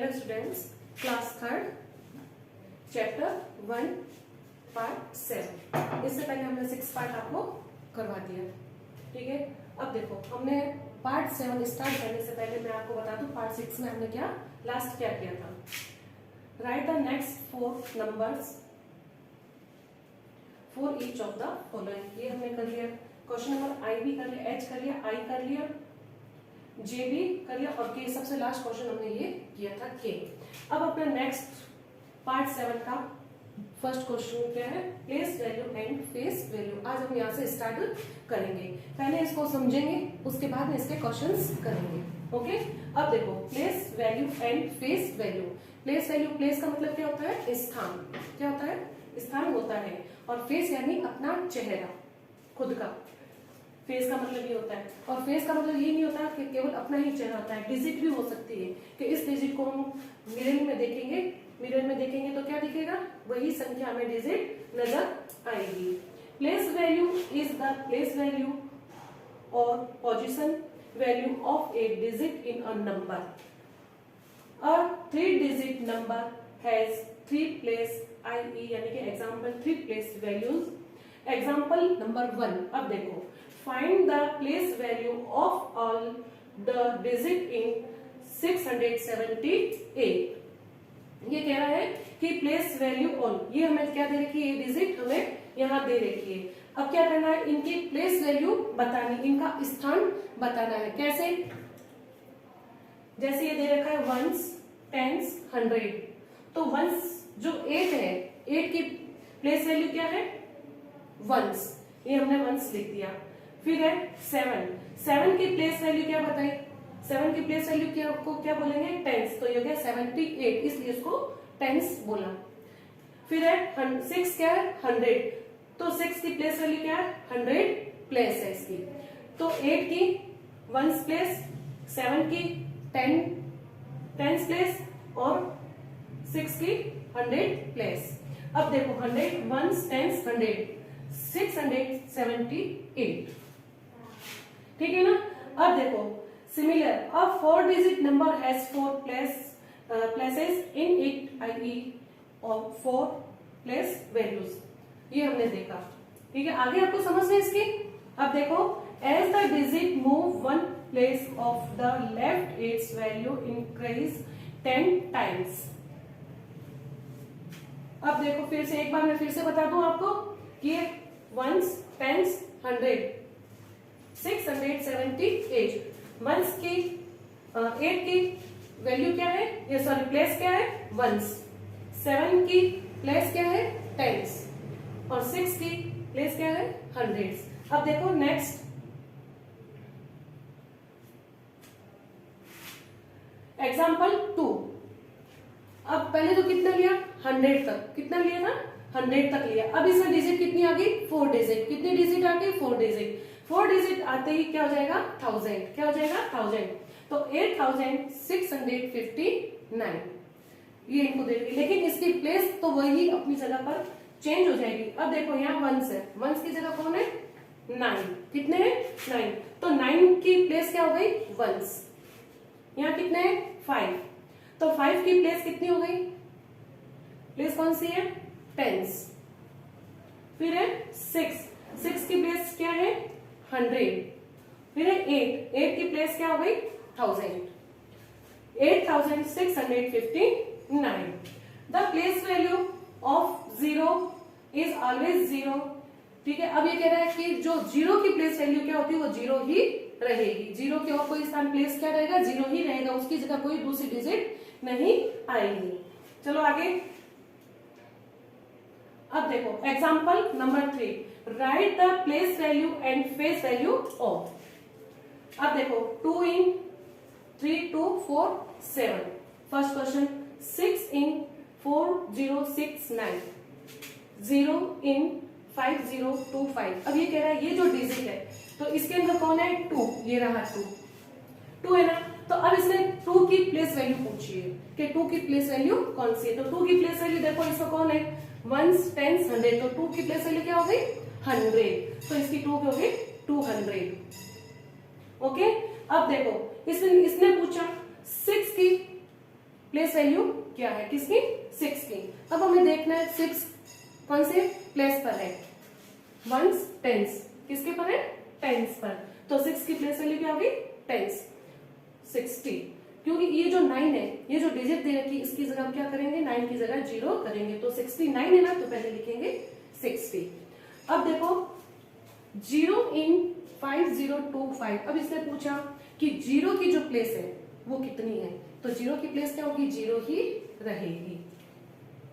Hello students, class third chapter 1 part 7। इससे पहले हमने 6 पार्ट आपको करवा दिया, ठीक है। अब देखो, हमने पार्ट 7 स्टार्ट करने से पहले मैं आपको बता दूं पार्ट 6 में हमने लास्ट क्या किया था। Right the next 4 numbers for each of the following. ये हमने कर लिया। क्वेश्चन नंबर आई भी कर लिया, एच कर लिया, आई कर लिया, जे भी कर लिया और के सबसे लास्ट क्वेश्चन हमने ये किया था के। अब अपना नेक्स्ट पार्ट 7 का फर्स्ट क्वेश्चन क्या है, place value and face value. आज हम यहाँ से स्टार्ट करेंगे। पहले इसको समझेंगे, उसके बाद में इसके क्वेश्चंस करेंगे। ओके, अब देखो place value and face value. Place value, place का मतलब क्या होता है, स्थान। क्या होता है, स्थान होता है। और फेस यानी अपना चेहरा, खुद का। फेस का मतलब ये होता है। और फेस का मतलब ये नहीं होता कि केवल अपना ही चेहरा होता है, डिजिट भी हो सकती है कि इस डिजिट को हम मिरर में देखेंगे, मिरर में देखेंगे तो क्या दिखेगा, वही संख्या हमें डिजिट नजर आएगी। Place value is the place value और position value of a digit in a number. A 3 digit number has 3 place, i.e. यानी कि example 3 place values. Example number 1। अब देखो, find the place value of all the digit in 678। ये कह रहा है कि प्लेस वैल्यू ऑल, ये हमें क्या दे रखी है, ये डिजिट हमें यहाँ दे रखी है। अब क्या करना है, इनकी प्लेस वैल्यू बतानी, इनका स्थान बताना है। कैसे, जैसे ये दे रखा है वंस, टेंस, 100। तो वंस जो 8 है, 8 की प्लेस वैल्यू क्या है, वंस, ये हमने वंस लिख दिया। फिर है 7 की प्लेस वैल्यू क्या बताई, 7 की प्लेस वैल्यू क्या को क्या बोलेंगे, टेंस। तो ये हो गया 78, इसलिए इसको टेंस बोला। फिर है 6 क्या है, 100। तो 6 की प्लेस वैल्यू क्या है, 100 प्लेस है इसकी। तो 8 की वंस प्लेस, 7 की टेंस प्लेस और 6 की 100 प्लेस। अब देखो 100 वंस टेंस 100, 678, ठीक है ना। अब देखो similar, a 4 digit number has 4 places in it, i.e. और 4 प्लेस वैल्यूज। ये हमने देखा, ठीक है। आगे आपको समझ में इसकी। अब देखो, as the digit move 1 place of the left, it's value increase 10 times. अब देखो फिर से एक बार मैं फिर से बता दूं आपको कि वंस, टेंस, 100, 678। वंस की 8 की वैल्यू क्या है, ये सॉरी प्लेस क्या है, वंस। 7 की प्लेस क्या है, टेंस। और 6 की प्लेस क्या है, हंड्रेड्स। अब देखो नेक्स्ट एग्जाम्पल 2। अब पहले तो कितना लिया, 100 तक, कितना लिया था, 100 तक लिया। अब इसमें डिजिट कितनी आ गई, 4 डिजिट। कितनी डिजिट आ गई, 4 डिजिट। 4 डिजिट आते ही क्या हो जाएगा, 1000। क्या हो जाएगा, 1000। तो 8659 ये इनको दे देगी, लेकिन इसकी प्लेस तो वही अपनी जगह पर चेंज हो जाएगी। अब देखो यहाँ वंस है, वंस की जगह कौन है, 9। कितने हैं, 9। तो 9 की प्लेस क्या हो गई, वंस। यहाँ कितने हैं, 5। तो 5 की प्लेस कितनी हो गई, प्लेस कौन सी है, टेंस। फिर है 6 की प्लेस क्या है, 100। फिर है 8 की प्लेस क्या हो गई, 1000। 8659। The place value of 0 is always 0, ठीक है। अब ये कह रहा है कि जो 0 की प्लेस वैल्यू क्या होती है, वो 0 ही रहेगी। 0 के और कोई स्थान प्लेस क्या रहेगा, 0 ही रहेगा, उसकी जगह कोई दूसरी डिजिट नहीं आएगी। चलो आगे। अब देखो example number 3। Right the place value and face value of. अब देखो 2 in 3 2 4 7। First question 6 in 4069, 0 in 5025। अब ये कह रहा है ये जो डिजिट है, तो इसके अंदर कौन है, 2। ये रहा 2 है ना। तो अब इसने 2 की प्लेस वैल्यू पूछी है कि 2 की प्लेस वैल्यू कौन सी है। तो 2 की प्लेस वैल्यू देखो, इसका कौन है, वंस, टेंस, 100। तो 2 की प्लेस वैल्यू क्या हो गई, 100। तो इसकी 2 हो गई 200। ओके। अब देखो इसने पूछा 6 की प्लेस वैल्यू क्या है किसकी, 6 की। अब हमें देखना है 6 कौन से प्लेस पर है, वंस टेंस, किसके पर है, टेंस पर। तो 6 की प्लेस वैल्यू क्या होगी, टेंस, 60। क्योंकि ये जो 9 है, ये जो डिजिट दे रखी है, इसकी जगह हम क्या करेंगे, 9 की जगह 0 करेंगे। तो 69 है ना, तो पहले लिखेंगे 60। अब देखो 0 in 5025। अब इसने पूछा कि 0 की जो प्लेस है वो कितनी है, तो 0 की प्लेस क्या होगी, 0 ही रहेगी,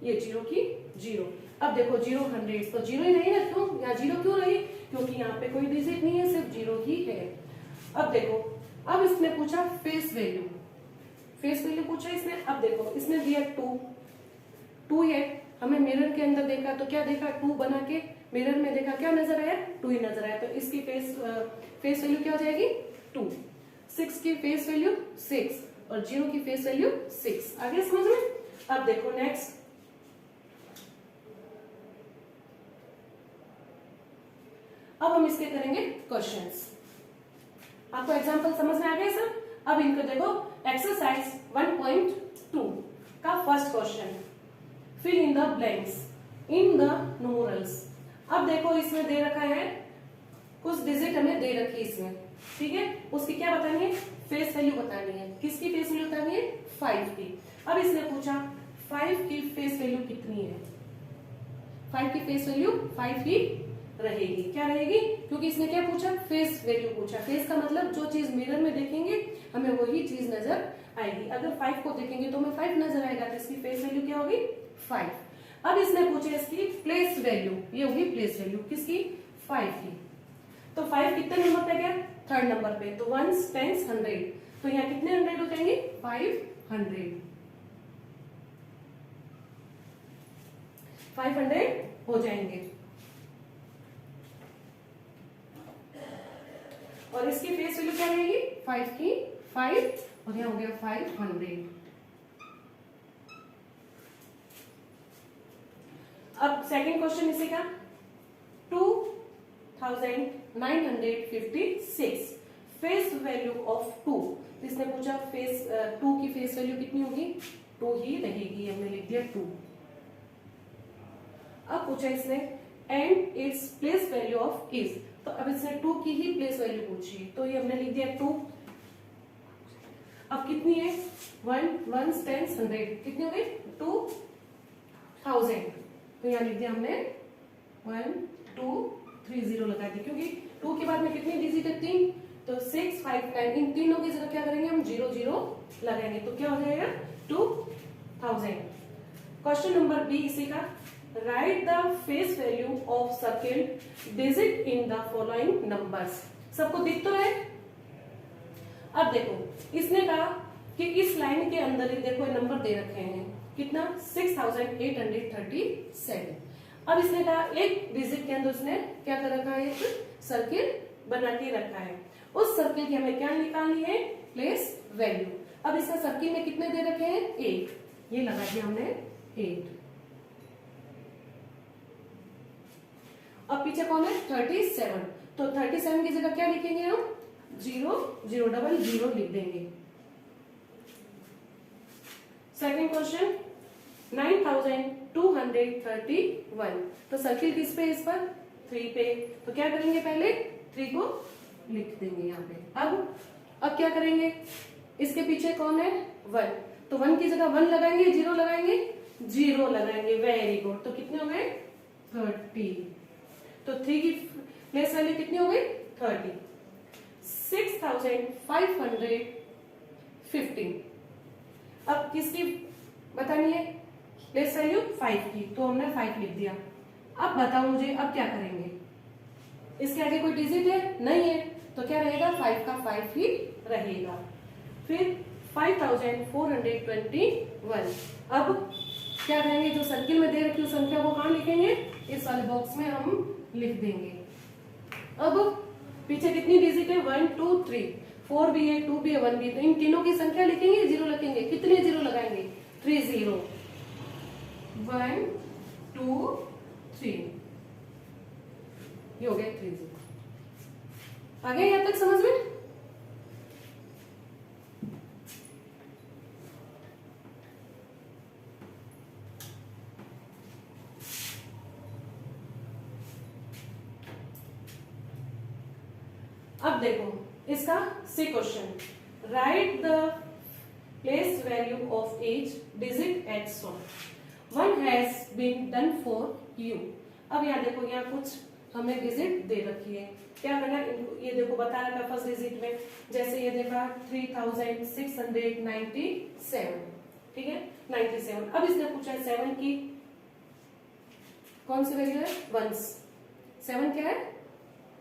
ये 0 की 0। अब देखो 0 100, तो 0 ही रहेगा, क्यों, यहाँ 0 क्यों रही, क्योंकि यहाँ पे कोई डिजिट नहीं है, सिर्फ 0 ही है। अब देखो, अब इसने पूछा फेस वैल्यू, फेस वैल्यू पूछा इसने। अब देखो इसने दिया 2 है, हमें मिरर के अंदर देखा तो क्या देखा, 2 बना के मिरर में देखा, क्या नजर आया, 2 ही नजर आया। तो इसकी फेस वैल्यू क्या हो जाएगी, 2। 6 की फेस वैल्यू 6 और 0 की फेस वैल्यू 6। आगे समझ में। अब देखो नेक्स्ट, अब हम इसके करेंगे क्वेश्चंस। आपको एग्जांपल समझ में आ गया सर। अब इनको देखो, एक्सरसाइज 1.2 का first question, fill in the blanks in the numerals. अब देखो इसमें दे रखा है, कुछ डिजिट हमें दे रखी है इसमें, ठीक है, उसकी क्या बतानी है, फेस वैल्यू बतानी है। किसकी फेस वैल्यू बतानी है, 5 की। अब इसने पूछा 5 की फेस वैल्यू कितनी है, 5 की फेस वैल्यू 5 ही रहेगी। क्या रहेगी, क्योंकि इसने क्या पूछा, फेस वैल्यू पूछा। फेस का मतलब जो चीज मिरर में देखेंगे हमें वही चीज नजर आएगी। अगर 5 को देखेंगे तो हमें 5 नजर आएगा, तो इसकी फेस वैल्यू क्या होगी, 5। अब इसने पूछा इसकी प्लेस वैल्यू, ये होगी प्लेस वैल्यू किसकी, 5 की। तो 5 कितने नंबर पे गया, 3rd नंबर पे। तो 1 10 100, तो यहाँ कितने 100 हो जाएंगे, 500 हो जाएंगे। और इसकी फेस वैल्यू क्या रहेगी, 5 की 5, और यहाँ हो गया 500। अब सेकंड क्वेश्चन इसी का, 2956 फेस वैल्यू ऑफ 2। इसने पूछा फेस 2 की फेस वैल्यू कितनी होगी, 2 ही रहेगी, हमने लिख दिया 2। अब पूछा इसने and its place value of is, तो अब इसने 2 की ही प्लेस वैल्यू पूछी, तो ये हमने लिख दिया 2। अब कितनी है, 1 1 10 100, कितनी हो गई, 2000। तो यहाँ लिख दिया हमने 1 2 3 0 लगा दी, क्योंकि 2 के बाद में कितनी डिजिट है, 3। तो 6 5 9, इन तीनों की जगह क्या करेंगे हम, 0 0 लगाएंगे, तो क्या हो जाएगा 2000। क्वेश्चन नंबर बी इसी का, right the face value of circle digit in the following numbers. सबको दिख तो है। अब देखो इसने कहा कि इस लाइन के अंदर ही देखो नंबर दे रखे हैं, कितना 6837। अब इसने कहा एक डिजिट के अंदर उसने क्या कर रखा है, एक सर्किल बना के रखा है। उस सर्किल की हमें क्या निकालनी है, प्लेस वैल्यू। अब इसका सर्किल में कितने दे रखे हैं, 8, ये लगा दिया हमने 8। अब पीछे कौन है, 37, तो 37 की जगह क्या लिखेंगे हम, 0 0 डबल 0 लिख देंगे। सेकंड क्वेश्चन 9231, तो सर्किल किस पे, इस पर 3 पे, तो क्या करेंगे, पहले 3 को लिख देंगे यहाँ पे। अब क्या करेंगे, इसके पीछे कौन है, 1, तो 1 की जगह 1 लगाएंगे, 0 लगाएंगे, 0 लगाएंगे, वेरी गुड। तो कितने हो गए, 30। तो 3 की प्लेस वैल्यू कितनी हो गई, 30। 6515। अब किसकी बतानी है, प्लेस वैल्यू 5 की, तो हमने 5 लिख दिया। अब बताओ मुझे, अब क्या करेंगे, इसके आगे कोई डिजिट है, नहीं है, तो क्या रहेगा, 5 का 5 ही रहेगा। फिर 5421। अब क्या करेंगे, जो सर्किल में दे रखी उस संख्या को कहाँ लिखेंगे, इस वाले बॉक्स में हम लिख देंगे। अब पीछे कितनी डिजिट है, 1 2 3, 4 भी है, 2 भी है, 1 भी है, तो इन तीनों की संख्या लिखेंगे, 0 लिखेंगे, कितने 0 लगाएंगे, 3 0, 1 2 3, ये हो गया 3 0। आ गया यहाँ तक, समझ में। अब देखो इसका C question, write the place value of each digit eight so one has been done for you. अब यहाँ देखो, यहाँ कुछ हमें डिजिट दे रखी है, क्या करना है, ये देखो बता रखा है फर्स्ट डिजिट में, जैसे ये देखा 3697, ठीक है 97। अब इसने पूछा है 7 की कौन सी वैल्यू है, वंस। 7 क्या है,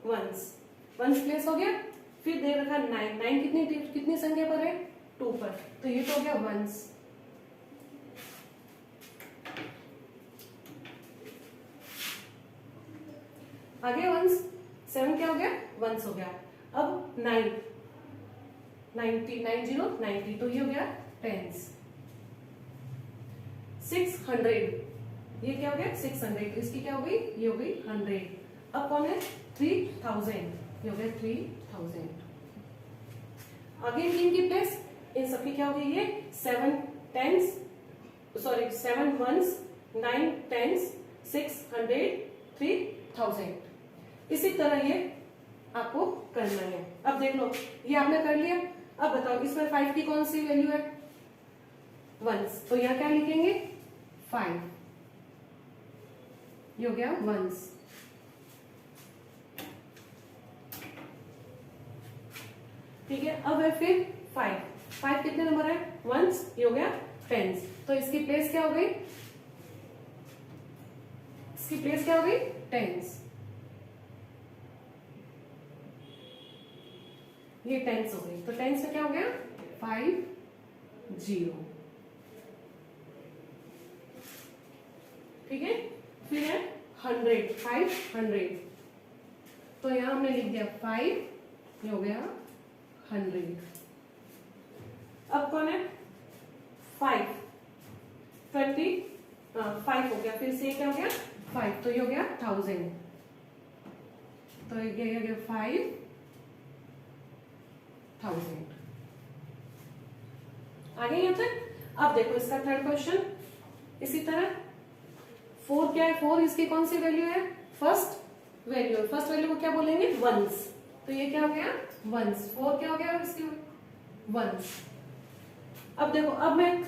वंस, वंस प्लेस हो गया। फिर दे रखा 9, 9 कितनी संख्या पर है, 2 पर, तो ये तो हो गया वंस। आगे वंस, 7 क्या हो गया, वंस हो गया। अब 9, 90, तो ये हो गया टेंस। 600, ये क्या हो गया 600, इसकी क्या हो गई, ये हो गई 100। अब कौन है 3000, ये हो गया 3000। आगे इनकी प्लेस, इन सबकी क्या हो गई, ये 7 टेंस, सॉरी 7 वंस, 9 टेंस, 600, 3000। इसी तरह ये आपको करना है। अब देख लो, ये आपने कर लिया। अब बताओ इसमें 5 की कौन सी वैल्यू है, वंस, तो यहाँ क्या लिखेंगे 5, ये हो गया वंस। ठीक है, अब है फिर 5 कितने नंबर है, वंस, ये हो गया टेंस, तो इसकी प्लेस क्या हो गई, इसकी प्लेस क्या हो गई, टेंस। ये टेंस हो गई, तो टेंस में क्या हो गया 50। ठीक है, फिर है 100, 500, तो यहां हमने लिख दिया 5, ये हो गया 100। अब कौन है 5, 5 हो गया, फिर से क्या हो गया 5, तो ये हो गया 1000, तो ये हो गया 5000। आगे यहाँ तक। अब देखो इसका थर्ड क्वेश्चन इसी तरह। 4 क्या है, 4 इसकी कौन सी वैल्यू है, फर्स्ट वैल्यू, फर्स्ट वैल्यू को क्या बोलेंगे, वंस, तो ये क्या हो गया वंस। 4 क्या हो गया इसकी वंस। अब देखो, अब मैं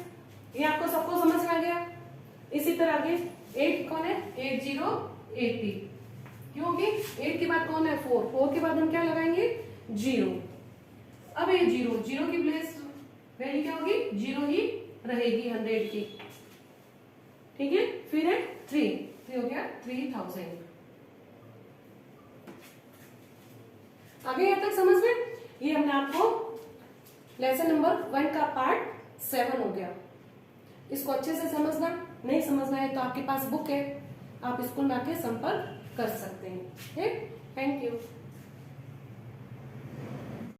ये आपको सबको समझ में आ गया। इसी तरह आगे 8 कौन है, 80, 80, क्योंकि 8 के बाद कौन है 4, 4 के बाद हम क्या लगाएंगे 0। अब ये 0 की प्लेस वैल्यू क्या होगी, 0 ही रहेगी 100 की। ठीक है, फिर है 3 हो गया 3000। आगे यहाँ तक समझ में, ये हमने आपको लेसन नंबर 1 का पार्ट 7 हो गया। इसको अच्छे से समझना, नहीं समझना है तो आपके पास बुक है, आप स्कूल में आके संपर्क कर सकते हैं। Thank you.